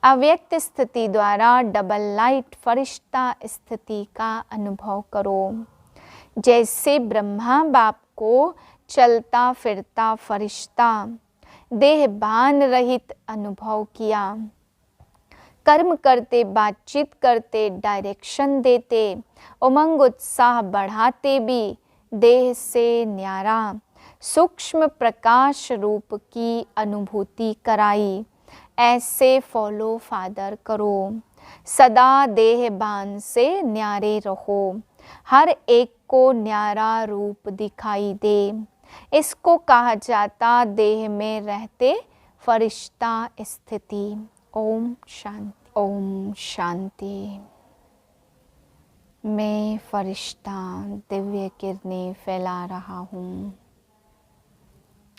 अव्यक्त स्थिति द्वारा डबल लाइट फरिश्ता स्थिति का अनुभव करो। जैसे ब्रह्मा बाप को चलता फिरता फरिश्ता देहभान रहित अनुभव किया, कर्म करते, बातचीत करते, डायरेक्शन देते, उमंग उत्साह बढ़ाते भी देह से न्यारा सूक्ष्म प्रकाश रूप की अनुभूति कराई। ऐसे फॉलो फादर करो, सदा देहभान से न्यारे रहो, हर एक को न्यारा रूप दिखाई दे। इसको कहा जाता देह में रहते फरिश्ता स्थिति। ओम शांति, ओम शांति। मैं फरिश्ता दिव्य किरणें फैला रहा हूँ।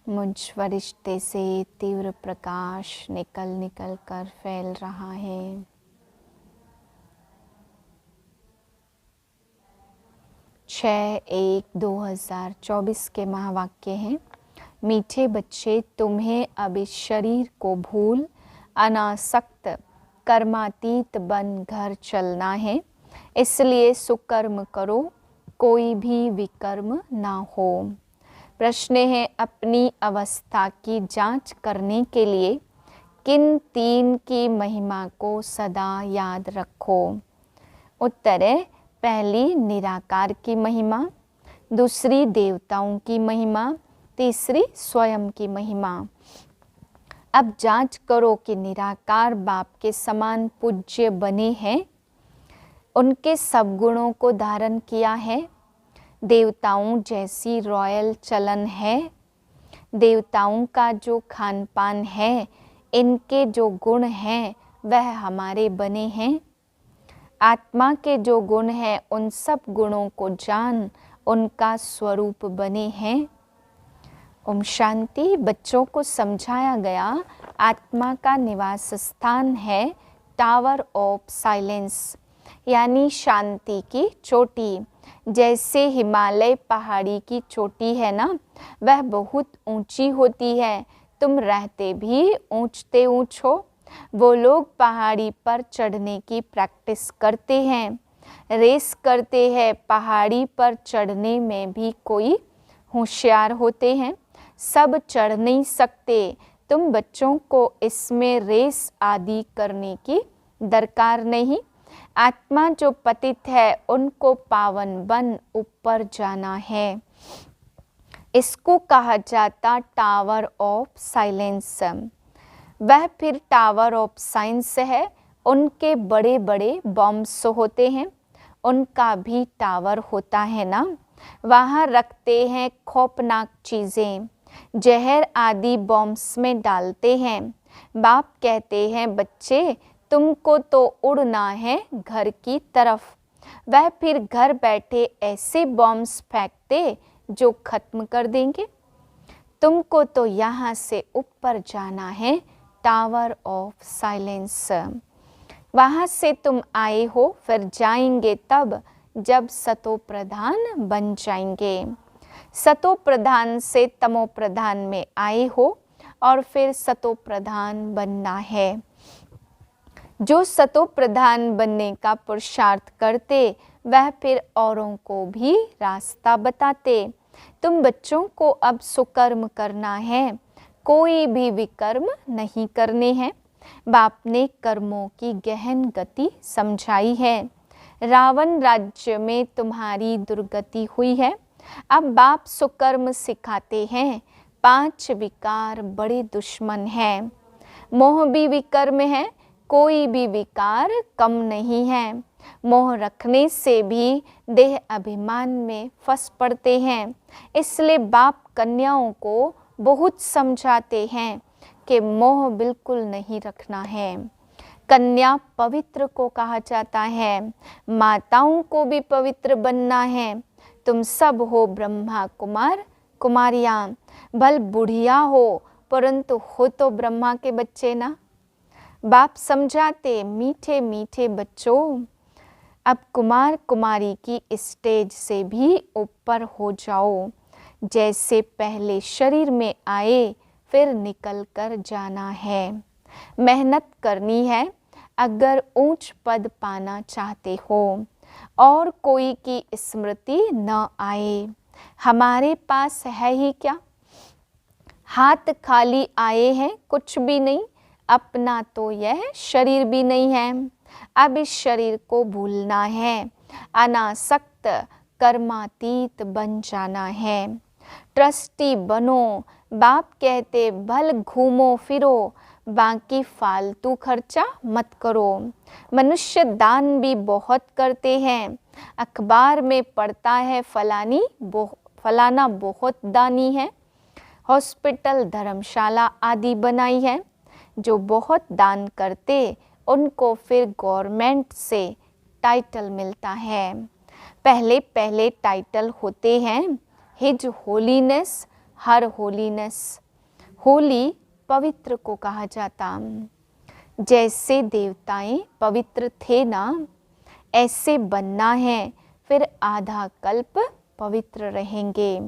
मुझ फरिश्ते से तीव्र प्रकाश निकल निकल कर फैल रहा है। 6/1/2024 के महावाक्य हैं। मीठे बच्चे, तुम्हें अब इस शरीर को भूल अनासक्त कर्मातीत बन घर चलना है। इसलिए सुकर्म करो, कोई भी विकर्म ना हो। प्रश्न है, अपनी अवस्था की जांच करने के लिए किन 3 की महिमा को सदा याद रखो? उत्तर है, पहली निराकार की महिमा, दूसरी देवताओं की महिमा, तीसरी स्वयं की महिमा। अब जांच करो कि निराकार बाप के समान पूज्य बने हैं, उनके सब गुणों को धारण किया है, देवताओं जैसी रॉयल चलन है, देवताओं का जो खान पान है, इनके जो गुण हैं वह हमारे बने हैं। आत्मा के जो गुण हैं उन सब गुणों को जान उनका स्वरूप बने हैं। ओम शांति। बच्चों को समझाया गया आत्मा का निवास स्थान है टावर ऑफ साइलेंस, यानी शांति की चोटी। जैसे हिमालय पहाड़ी की चोटी है ना, वह बहुत ऊंची होती है, तुम रहते भी ऊंचते ऊंच हो। वो लोग पहाड़ी पर चढ़ने की प्रैक्टिस करते हैं, रेस करते हैं। पहाड़ी पर चढ़ने में भी कोई होशियार होते हैं, सब चढ़ नहीं सकते। तुम बच्चों को इसमें रेस आदि करने की दरकार नहीं। आत्मा जो पतित है उनको पावन बन ऊपर जाना है। इसको कहा जाता टावर ऑफ साइलेंस। वह फिर टावर ऑफ साइंस है। उनके बड़े बड़े बॉम्ब्स होते हैं, उनका भी टावर होता है ना। वहाँ रखते हैं खौफनाक चीज़ें, जहर आदि बॉम्ब्स में डालते हैं। बाप कहते हैं, बच्चे तुमको तो उड़ना है घर की तरफ। वह फिर घर बैठे ऐसे बॉम्ब्स फेंकते जो खत्म कर देंगे। तुमको तो यहाँ से ऊपर जाना है टावर ऑफ साइलेंस। वहाँ से तुम आए हो, फिर जाएंगे तब जब सतो प्रधान बन जाएंगे। सतो प्रधान से तमो प्रधान में आए हो और फिर सतो प्रधान बनना है। जो सतो प्रधान बनने का पुरुषार्थ करते वह फिर औरों को भी रास्ता बताते। तुम बच्चों को अब सुकर्म करना है, कोई भी विकर्म नहीं करने हैं। बाप ने कर्मों की गहन गति समझाई है। रावण राज्य में तुम्हारी दुर्गति हुई है। अब बाप सुकर्म सिखाते हैं। 5 विकार बड़े दुश्मन हैं। मोह भी विकर्म है, कोई भी विकार कम नहीं है। मोह रखने से भी देह अभिमान में फंस पड़ते हैं। इसलिए बाप कन्याओं को बहुत समझाते हैं कि मोह बिल्कुल नहीं रखना है। कन्या पवित्र को कहा जाता है, माताओं को भी पवित्र बनना है। तुम सब हो ब्रह्मा कुमार कुमारियाँ, भल बुढ़िया हो परंतु हो तो ब्रह्मा के बच्चे ना। बाप समझाते, मीठे मीठे बच्चों, अब कुमार कुमारी की स्टेज से भी ऊपर हो जाओ। जैसे पहले शरीर में आए फिर निकल कर जाना है। मेहनत करनी है अगर ऊंच पद पाना चाहते हो और कोई की स्मृति न आए। हमारे पास है ही क्या, हाथ खाली आए हैं, कुछ भी नहीं, अपना तो यह शरीर भी नहीं है। अब इस शरीर को भूलना है, अनासक्त कर्मातीत बन जाना है। ट्रस्टी बनो, बाप कहते भल घूमो फिरो, बाकी फालतू खर्चा मत करो। मनुष्य दान भी बहुत करते हैं, अखबार में पढ़ता है फलाना बहुत दानी है, हॉस्पिटल धर्मशाला आदि बनाई है। जो बहुत दान करते उनको फिर गवर्नमेंट से टाइटल मिलता है। पहले पहले टाइटल होते हैं हिज होलीनेस, हर होलीनेस। होली पवित्र को कहा जाता। जैसे देवताएं पवित्र थे ना, ऐसे बनना है, फिर आधा कल्प पवित्र रहेंगे।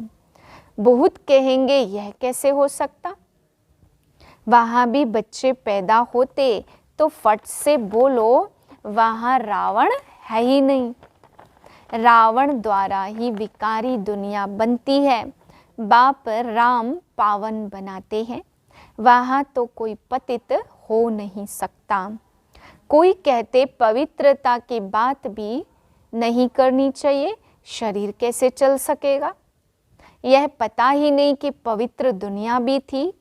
बहुत कहेंगे यह कैसे हो सकता, वहाँ भी बच्चे पैदा होते तो फट से बोलो वहाँ रावण है ही नहीं। रावण द्वारा ही विकारी दुनिया बनती है, बाप राम पावन बनाते हैं, वहाँ तो कोई पतित हो नहीं सकता। कोई कहते पवित्रता की बात भी नहीं करनी चाहिए, शरीर कैसे चल सकेगा। यह पता ही नहीं कि पवित्र दुनिया भी थी,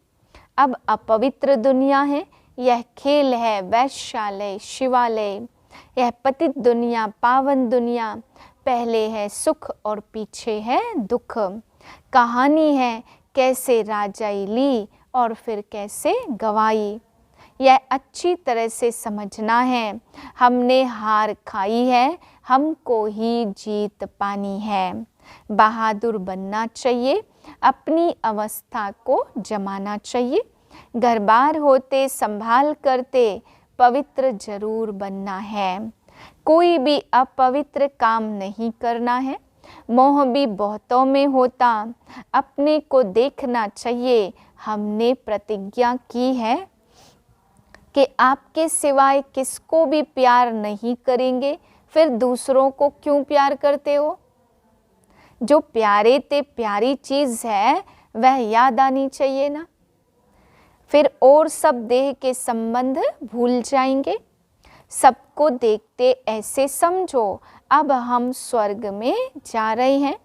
अब अपवित्र दुनिया है। यह खेल है वैश्यालय शिवालय, यह पतित दुनिया पावन दुनिया, पहले है सुख और पीछे है दुख। कहानी है कैसे राजाई ली और फिर कैसे गवाई, यह अच्छी तरह से समझना है। हमने हार खाई है, हमको ही जीत पानी है। बहादुर बनना चाहिए, अपनी अवस्था को जमाना चाहिए। घर बार होते संभाल करते पवित्र जरूर बनना है। कोई भी अपवित्र काम नहीं करना है। मोह भी बहुतों में होता, अपने को देखना चाहिए। हमने प्रतिज्ञा की है कि आपके सिवाय किसको भी प्यार नहीं करेंगे, फिर दूसरों को क्यों प्यार करते हो। जो प्यारे ते प्यारी चीज़ है वह याद आनी चाहिए ना, फिर और सब देह के संबंध भूल जाएंगे। सबको देखते ऐसे समझो अब हम स्वर्ग में जा रहे हैं।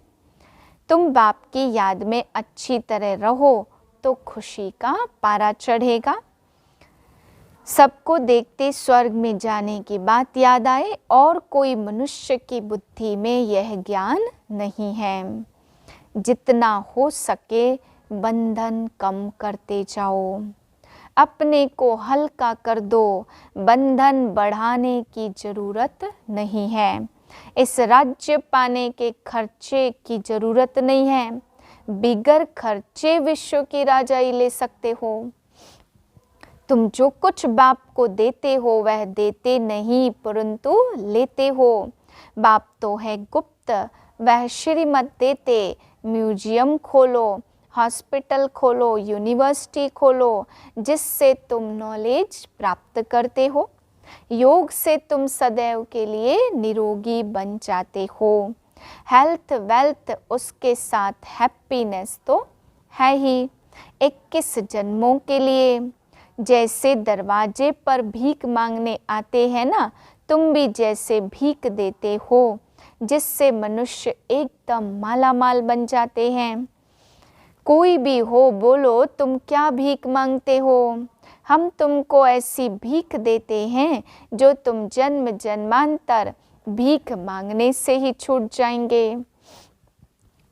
तुम बाप की याद में अच्छी तरह रहो तो खुशी का पारा चढ़ेगा। सबको देखते स्वर्ग में जाने की बात याद आए और कोई मनुष्य की बुद्धि में यह ज्ञान नहीं है। जितना हो सके बंधन कम करते जाओ, अपने को हल्का कर दो, बंधन बढ़ाने की जरूरत नहीं है। इस राज्य पाने के खर्चे की जरूरत नहीं है, बिगर खर्चे विश्व की राजाई ले सकते हो। तुम जो कुछ बाप को देते हो वह देते नहीं परंतु लेते हो। बाप तो है गुप्त, वह श्रीमत देते। म्यूजियम खोलो, हॉस्पिटल खोलो, यूनिवर्सिटी खोलो, जिससे तुम नॉलेज प्राप्त करते हो। योग से तुम सदैव के लिए निरोगी बन जाते हो। हेल्थ वेल्थ उसके साथ हैप्पीनेस तो है ही। 21 जन्मों के लिए जैसे दरवाजे पर भीख मांगने आते हैं ना, तुम भी जैसे भीख देते हो जिससे मनुष्य एकदम मालामाल बन जाते हैं। कोई भी हो बोलो तुम क्या भीख मांगते हो, हम तुमको ऐसी भीख देते हैं जो तुम जन्म जन्मांतर भीख मांगने से ही छूट जाएंगे।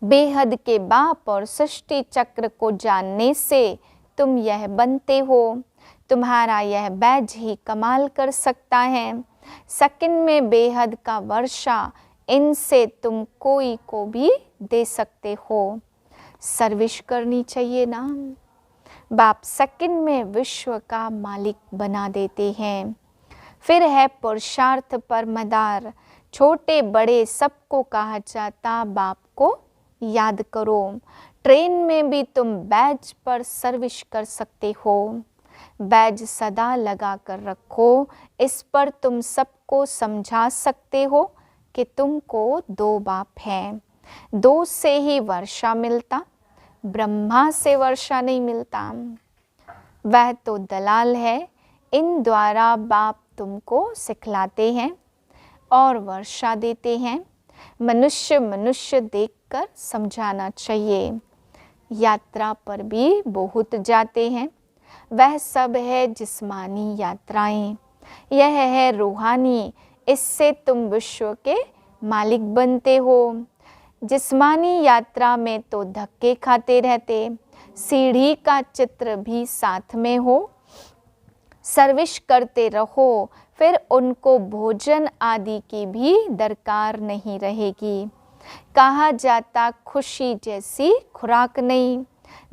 बेहद के बाप और सृष्टि चक्र को जानने से तुम यह बनते हो। तुम्हारा यह बैज ही कमाल कर सकता है। सेकंड में बेहद का वर्षा, इनसे तुम कोई को भी दे सकते हो। सर्विस करनी चाहिए ना। बाप सेकंड में विश्व का मालिक बना देते हैं। फिर है पुरुषार्थ पर मदार, छोटे बड़े सबको कहा जाता बाप को याद करो। ट्रेन में भी तुम बैज पर सर्विस कर सकते हो। बैज सदा लगा कर रखो, इस पर तुम सबको समझा सकते हो कि तुमको 2 बाप हैं। 2 से ही वर्षा मिलता, ब्रह्मा से वर्षा नहीं मिलता। वह तो दलाल है, इन द्वारा बाप तुमको सिखलाते हैं और वर्षा देते हैं। मनुष्य मनुष्य देखकर समझाना चाहिए। यात्रा पर भी बहुत जाते हैं, वह सब है जिस्मानी यात्राएं। यह है रूहानी, इससे तुम विश्व के मालिक बनते हो। जिस्मानी यात्रा में तो धक्के खाते रहते, सीढ़ी का चित्र भी साथ में हो, सर्विस करते रहो, फिर उनको भोजन आदि की भी दरकार नहीं रहेगी। कहा जाता खुशी जैसी खुराक नहीं,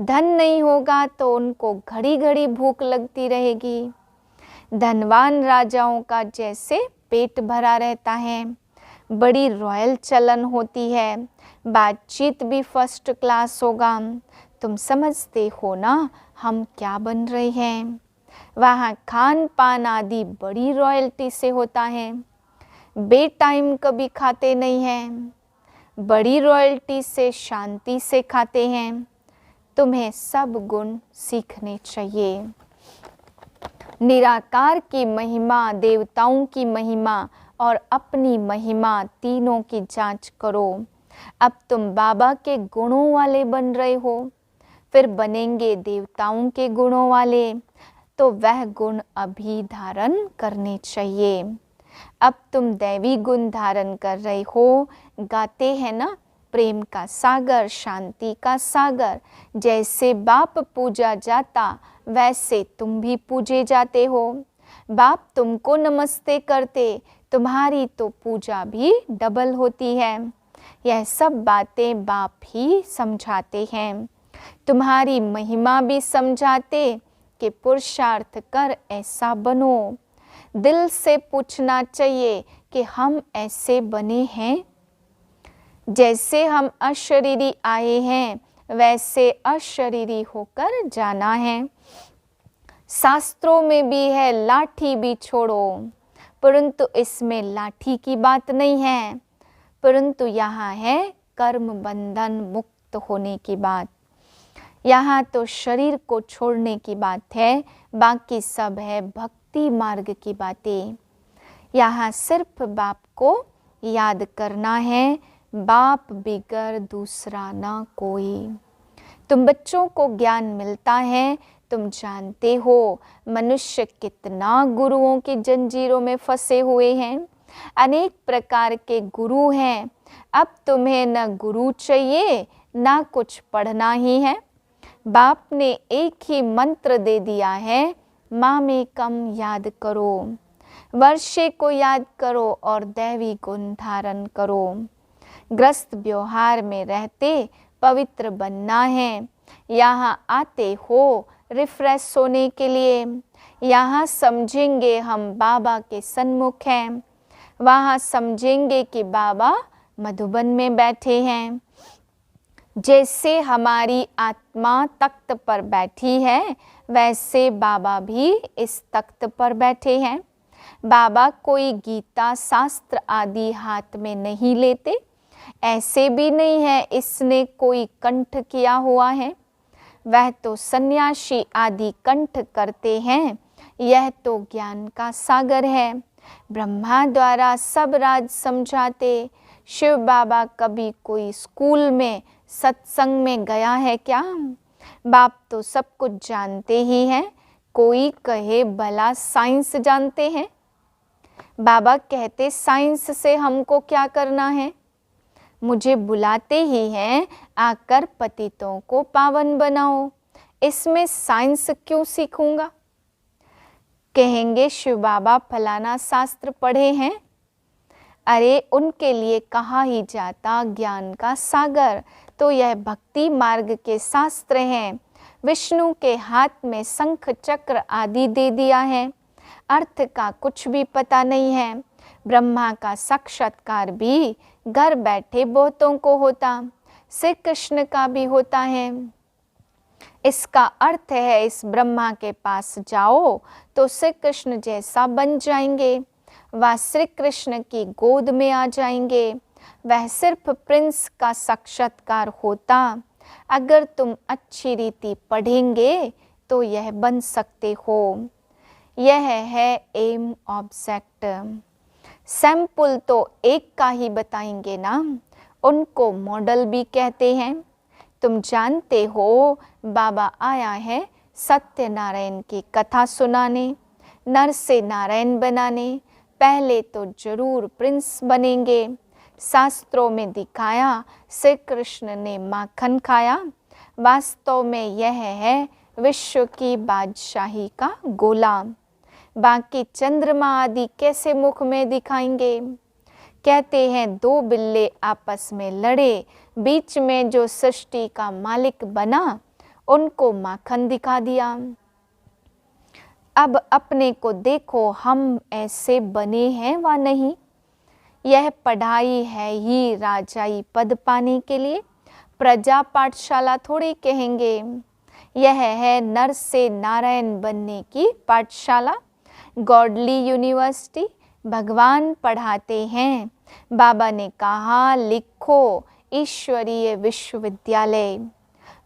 धन नहीं होगा तो उनको घड़ी घड़ी भूख लगती रहेगी। धनवान राजाओं का जैसे पेट भरा रहता है, बड़ी रॉयल चलन होती है, बातचीत भी फर्स्ट क्लास होगा। तुम समझते हो ना हम क्या बन रहे हैं। वहाँ खान पान आदि बड़ी रॉयल्टी से होता है, बे टाइम कभी खाते नहीं हैं, बड़ी रॉयल्टी से शांति से खाते हैं। तुम्हें सब गुण सीखने चाहिए। निराकार की महिमा, देवताओं की महिमा और अपनी महिमा, तीनों की जांच करो। अब तुम बाबा के गुणों वाले बन रहे हो, फिर बनेंगे देवताओं के गुणों वाले, तो वह गुण अभी धारण करने चाहिए। अब तुम दैवी गुण धारण कर रहे हो। गाते हैं ना, प्रेम का सागर, शांति का सागर। जैसे बाप पूजा जाता, वैसे तुम भी पूजे जाते हो। बाप तुमको नमस्ते करते, तुम्हारी तो पूजा भी डबल होती है। यह सब बातें बाप ही समझाते हैं। तुम्हारी महिमा भी समझाते कि पुरुषार्थ कर ऐसा बनो। दिल से पूछना चाहिए कि हम ऐसे बने हैं। जैसे हम अशरीरी आए हैं, वैसे अशरीरी होकर जाना है। शास्त्रों में भी है लाठी भी छोड़ो, परंतु इसमें लाठी की बात नहीं है, परंतु यहाँ है कर्म बंधन मुक्त होने की बात। यहाँ तो शरीर को छोड़ने की बात है, बाकी सब है भक्ति मार्ग की बातें। यहाँ सिर्फ बाप को याद करना है, बाप बिगर दूसरा ना कोई। तुम बच्चों को ज्ञान मिलता है, तुम जानते हो मनुष्य कितना गुरुओं की जंजीरों में फंसे हुए हैं। अनेक प्रकार के गुरु हैं। अब तुम्हें न गुरु चाहिए, ना कुछ पढ़ना ही है। बाप ने एक ही मंत्र दे दिया है, माँ में कम याद करो, वर्षे को याद करो और दैवी गुण धारण करो। ग्रस्त व्यवहार में रहते पवित्र बनना है। यहाँ आते हो रिफ्रेश होने के लिए। यहाँ समझेंगे हम बाबा के सन्मुख हैं, वहाँ समझेंगे कि बाबा मधुबन में बैठे हैं। जैसे हमारी आत्मा तख्त पर बैठी है, वैसे बाबा भी इस तख्त पर बैठे हैं। बाबा कोई गीता शास्त्र आदि हाथ में नहीं लेते। ऐसे भी नहीं है इसने कोई कंठ किया हुआ है, वह तो सन्यासी आदि कंठ करते हैं। यह तो ज्ञान का सागर है। ब्रह्मा द्वारा सब राज समझाते। शिव बाबा कभी कोई स्कूल में सत्संग में गया है क्या? बाप तो सब कुछ जानते ही हैं। कोई कहे भला साइंस जानते हैं। बाबा कहते साइंस से हमको क्या करना है? मुझे बुलाते ही हैं, आकर पतितों को पावन बनाओ। इसमें साइंस क्यों सीखूंगा? कहेंगे शिव बाबा फलाना शास्त्र पढ़े हैं। अरे उनके लिए कहा ही जाता ज्ञान का सागर। तो यह भक्ति मार्ग के शास्त्र हैं। विष्णु के हाथ में शंख चक्र आदि दे दिया है, अर्थ का कुछ भी पता नहीं है। ब्रह्मा का साक्षात्कार भी घर बैठे बहुतों को होता, श्री कृष्ण का भी होता है। इसका अर्थ है इस ब्रह्मा के पास जाओ तो श्री कृष्ण जैसा बन जाएंगे, वह श्री कृष्ण की गोद में आ जाएंगे। वह सिर्फ प्रिंस का साक्षात्कार होता। अगर तुम अच्छी रीति पढ़ेंगे तो यह बन सकते हो। यह है एम ऑब्जेक्ट। सैंपल तो एक का ही बताएंगे ना, उनको मॉडल भी कहते हैं। तुम जानते हो बाबा आया है सत्यनारायण की कथा सुनाने, नर से नारायण बनाने। पहले तो जरूर प्रिंस बनेंगे। शास्त्रों में दिखाया श्री कृष्ण ने माखन खाया। वास्तव में यह है विश्व की बादशाही का गोला। बाकी चंद्रमा आदि कैसे मुख में दिखाएंगे? कहते हैं दो बिल्ले आपस में लड़े, बीच में जो सृष्टि का मालिक बना उनको माखन दिखा दिया। अब अपने को देखो, हम ऐसे बने हैं व नहीं? यह पढ़ाई है ही राजाई पद पाने के लिए, प्रजा पाठशाला थोड़ी कहेंगे। यह है नर से नारायण बनने की पाठशाला, गॉडली यूनिवर्सिटी। भगवान पढ़ाते हैं। बाबा ने कहा लिखो ईश्वरीय विश्वविद्यालय,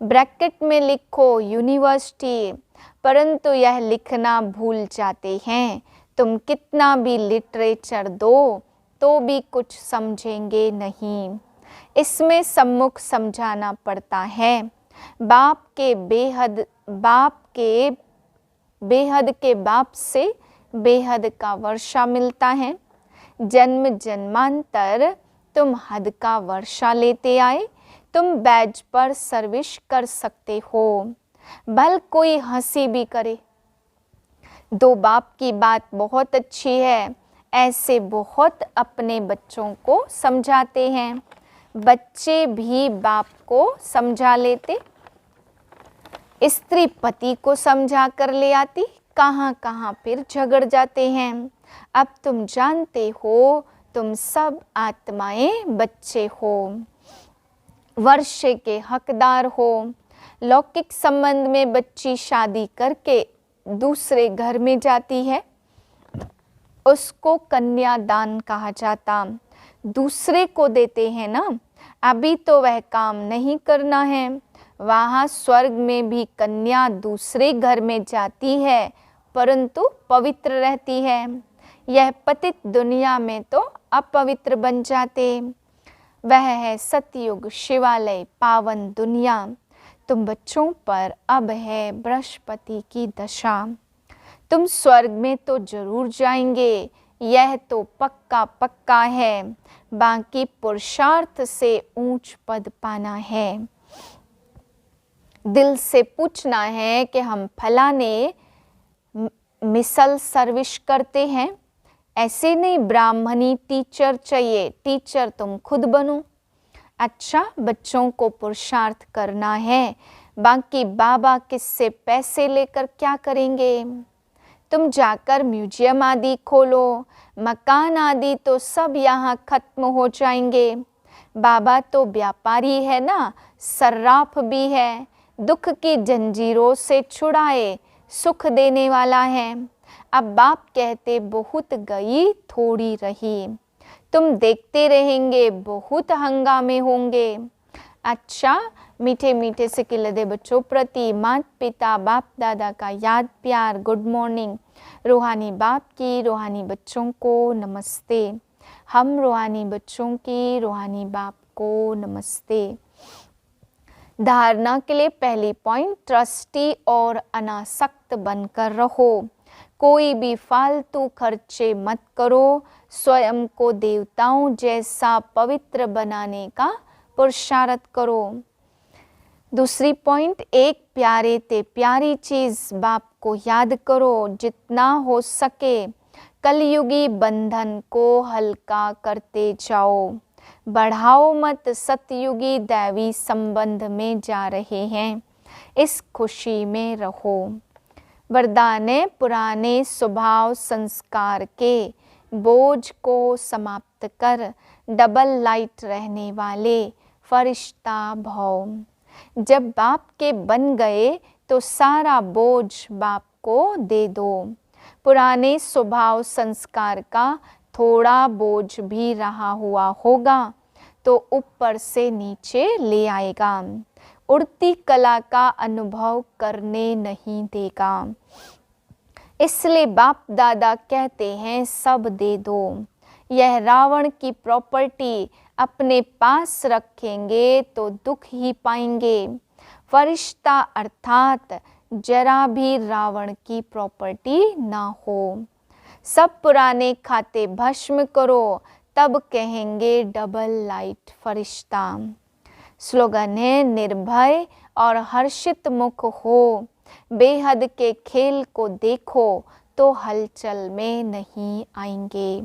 ब्रैकेट में लिखो यूनिवर्सिटी, परंतु यह लिखना भूल जाते हैं। तुम कितना भी लिटरेचर दो तो भी कुछ समझेंगे नहीं। इसमें सम्मुख समझाना पड़ता है। बाप के बाप से बेहद का वर्षा मिलता है। जन्म जन्मांतर तुम हद का वर्षा लेते आए। तुम बैज पर सर्विस कर सकते हो, भल कोई हंसी भी करे। दो बाप की बात बहुत अच्छी है। ऐसे बहुत अपने बच्चों को समझाते हैं। बच्चे भी बाप को समझा लेते। स्त्री पति को समझा कर ले आती, कहाँ कहाँ फिर झगड़ जाते हैं। अब तुम जानते हो तुम सब आत्माएं बच्चे हो, वर्षे के हकदार हो। लौकिक संबंध में बच्ची शादी करके दूसरे घर में जाती है, उसको कन्यादान कहा जाता। दूसरे को देते हैं ना। अभी तो वह काम नहीं करना है। वहाँ स्वर्ग में भी कन्या दूसरे घर में जाती है, परंतु पवित्र रहती है। यह पतित दुनिया में तो अपवित्र बन जाते। वह है सतयुग शिवालय पावन दुनिया। तुम बच्चों पर अब है बृहस्पति की दशा। तुम स्वर्ग में तो जरूर जाएंगे, यह तो पक्का पक्का है। बाकी पुरुषार्थ से ऊंच पद पाना है। दिल से पूछना है कि हम फलाने मिसल सर्विस करते हैं। ऐसे नहीं ब्राह्मणी टीचर चाहिए, टीचर तुम खुद बनो। अच्छा, बच्चों को पुरुषार्थ करना है। बाकी बाबा किससे पैसे लेकर क्या करेंगे? तुम जाकर म्यूजियम आदि खोलो, मकान आदि तो सब यहाँ खत्म हो जाएंगे। बाबा तो व्यापारी है ना, सर्राफ भी है। दुख की जंजीरों से छुड़ाए सुख देने वाला है। अब बाप कहते बहुत गई थोड़ी रही। तुम देखते रहेंगे बहुत हंगामे होंगे। अच्छा, मीठे मीठे से किलदे बच्चों प्रति माता पिता बाप दादा का याद प्यार गुड मॉर्निंग। रूहानी बाप की रूहानी बच्चों को नमस्ते। हम रूहानी बच्चों की रूहानी बाप को नमस्ते। धारणा के लिए पहली पॉइंट, ट्रस्टी और अनासक्त बनकर रहो। कोई भी फालतू खर्चे मत करो। स्वयं को देवताओं जैसा पवित्र बनाने का पुरुषार्थ करो। दूसरी पॉइंट, एक प्यारे ते प्यारी चीज बाप को याद करो। जितना हो सके कलयुगी बंधन को हल्का करते जाओ। बढ़ाओ मत, सतयुगी दैवी संबंध में जा रहे हैं, इस खुशी में रहो। वरदान पुराने स्वभाव संस्कार के बोझ को समाप्त कर डबल लाइट रहने वाले फरिश्ता भव। जब बाप के बन गए तो सारा बोझ बाप को दे दो। पुराने स्वभाव संस्कार का थोड़ा बोझ भी रहा हुआ होगा तो ऊपर से नीचे ले आएगा, उड़ती कला का अनुभव करने नहीं देगा। इसलिए बाप दादा कहते हैं सब दे दो। यह रावण की प्रॉपर्टी अपने पास रखेंगे तो दुख ही पाएंगे। फरिश्ता अर्थात जरा भी रावण की प्रॉपर्टी ना हो। सब पुराने खाते भस्म करो, तब कहेंगे डबल लाइट फरिश्ता। स्लोगन है निर्भय और हर्षित मुख हो, बेहद के खेल को देखो तो हलचल में नहीं आएंगे।